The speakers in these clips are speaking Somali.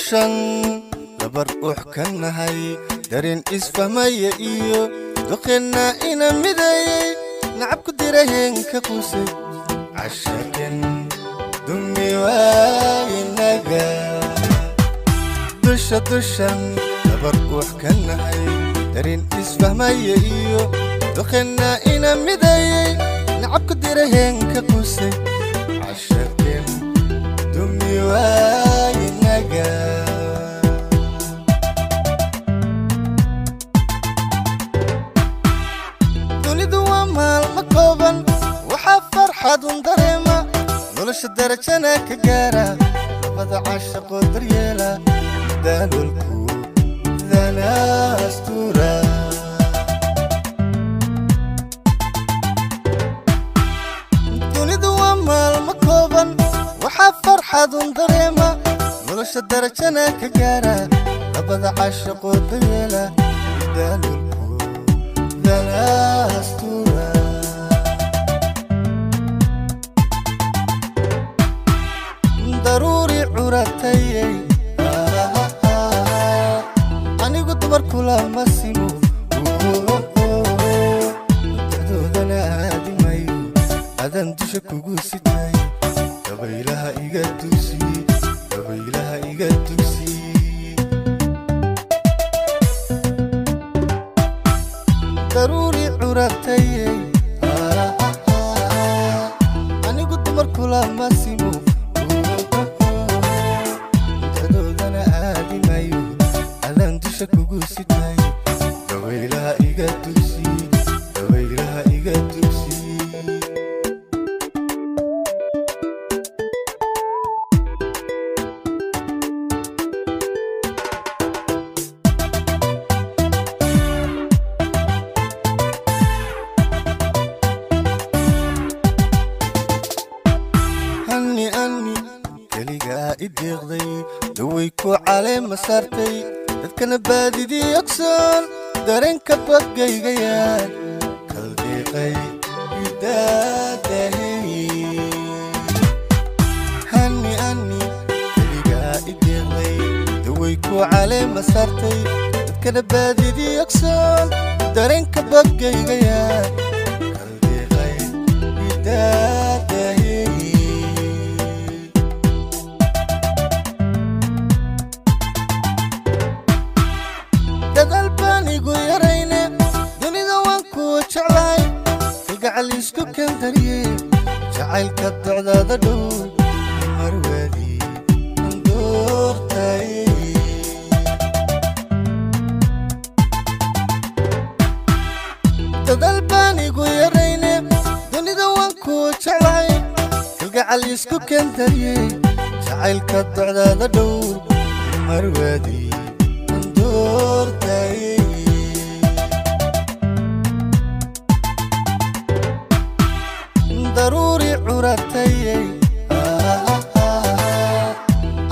dushan labar uxkanna hay darin isfahmaya iyo duqina ina midayay nacab ku diraheen ka qusay cashaken dumi waaynaga dushan labar uxkanna hay darin isfahmaya iyo duqina ina midayay nacab ku diraheen ka qusay cashaken dumi waaynaga حد دريمة نولش درجنا كجارة لبدا عاشق ودريلا دانو الكون ذانا أسطورة دوني دوما المكوبا وحفر حد دريمة نولش درجنا كجارة لبدا عاشق ودريلا دانو الكون ذانا أسطورة ضروري عرتي أنا قلت بركولا مسيمو تدودنا هادي مايو أذن تشكو قوسيتاي قبيلها إيقادوسي قبيلها إيقادوسي ضروري عرتي أنا قلت بركولا مسيمو شكو سيتاي قبيلها إيقادوسي قبيلها إيقادوسي هني كليقا إديغضي دويكو علي مسارتي dadkana baadidii ogsoon dareenka badgaygayaan kaldeeqay idaadahay hani keligaa ideeqday daway ku caleema saartay dadkana baadidii ogsoon dareenka badgaygayaan kaldeeqay idaadahay isku kandariye jacaylka docdaada dhow marwadi doortay dadal baan igu yarayne dunida waan ku jeclay kalgacal isku kandariye jacaylka docdaada dhow marwadi doortay ضروري عرتي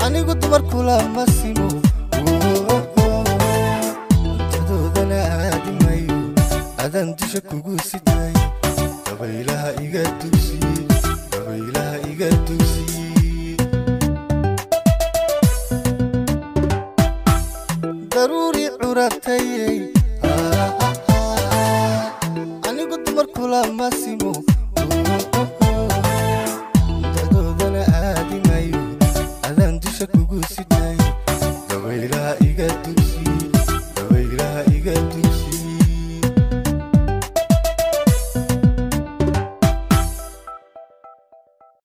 أنا قلت بركولا مسيمو تدودنا هادي مايو أذن تشكو قوسيتاي قبيلها إيقادوسي قبيلها إيقادوسي ضروري عرتي أنا قلت بركولا مسيمو تدودنا هادي مايو أذن تشكو قوسيتاي قبيلها إيقادوسي قبيلها إيقادوسي